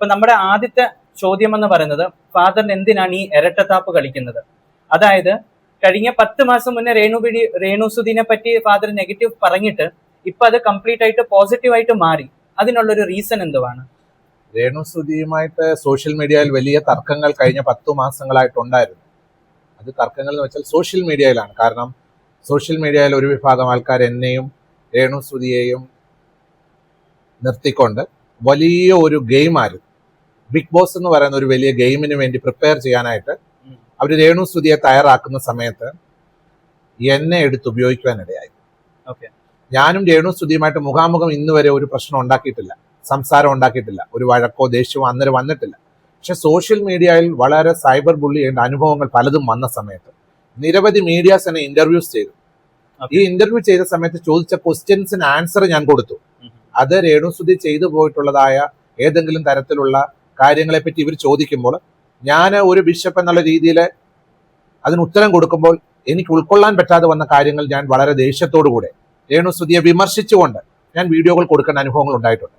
ഇപ്പൊ നമ്മുടെ ആദ്യത്തെ ചോദ്യം എന്ന് പറയുന്നത് ഫാദറിന് എന്തിനാണ് ഈ ഇരട്ടത്താപ്പ് കളിക്കുന്നത്? അതായത് കഴിഞ്ഞ 10 മാസം മുന്നേ രേണുസുദിനെ പറ്റി ഫാദർ നെഗറ്റീവ് പറഞ്ഞിട്ട് ഇപ്പൊ അത് കംപ്ലീറ്റ് ആയിട്ട് പോസിറ്റീവായിട്ട് മാറി. അതിനുള്ളൊരു റീസൺ എന്തുവാണ്? രേണുസുദിയുമായിട്ട് സോഷ്യൽ മീഡിയയിൽ വലിയ തർക്കങ്ങൾ കഴിഞ്ഞ 10 മാസങ്ങളായിട്ടുണ്ടായിരുന്നു. അത് തർക്കങ്ങൾ എന്ന് വെച്ചാൽ സോഷ്യൽ മീഡിയയിലാണ്. കാരണം സോഷ്യൽ മീഡിയയിൽ ഒരു വിഭാഗം ആൾക്കാർ എന്നെയും രേണുസുദിയെയും നിർത്തിക്കൊണ്ട് വലിയ ഒരു ഗെയിമായിരുന്നു. ബിഗ് ബോസ് എന്ന് പറയുന്ന ഒരു വലിയ ഗെയിമിന് വേണ്ടി പ്രിപ്പയർ ചെയ്യാനായിട്ട് അവർ രേണുസുദിയെ തയ്യാറാക്കുന്ന സമയത്ത് എന്നെ എടുത്ത് ഉപയോഗിക്കുവാനിടയായി. ഞാനും രേണുസുദിയുമായിട്ട് മുഖാമുഖം ഇന്ന് വരെ ഒരു പ്രശ്നം ഉണ്ടാക്കിയിട്ടില്ല, സംസാരം ഉണ്ടാക്കിയിട്ടില്ല, ഒരു വഴക്കോ ദേഷ്യമോ അന്നേരം വന്നിട്ടില്ല. പക്ഷെ സോഷ്യൽ മീഡിയയിൽ വളരെ സൈബർ ബുള്ളി ചെയ്യേണ്ട അനുഭവങ്ങൾ പലതും വന്ന സമയത്ത് നിരവധി മീഡിയാസ് എന്നെ ഇന്റർവ്യൂസ് ചെയ്തു. ഈ ഇന്റർവ്യൂ ചെയ്ത സമയത്ത് ചോദിച്ച ക്വസ്റ്റ്യൻസിന് ആൻസർ ഞാൻ കൊടുത്തു. അത് രേണുസുദി ചെയ്തു പോയിട്ടുള്ളതായ ഏതെങ്കിലും തരത്തിലുള്ള കാര്യങ്ങളെ പറ്റി ഇവർ ചോദിക്കുമ്പോൾ ഞാൻ ഒരു ബിഷപ്പ് എന്നുള്ള രീതിയിൽ അതിന് ഉത്തരം കൊടുക്കുമ്പോൾ എനിക്ക് ഉൾക്കൊള്ളാൻ പറ്റാതെ വന്ന കാര്യങ്ങൾ ഞാൻ വളരെ ദേഷ്യത്തോടു കൂടെ രേണുസുദിയെ വിമർശിച്ചുകൊണ്ട് ഞാൻ വീഡിയോകൾ കൊടുക്കേണ്ട അനുഭവങ്ങൾ ഉണ്ടായിട്ടുണ്ട്.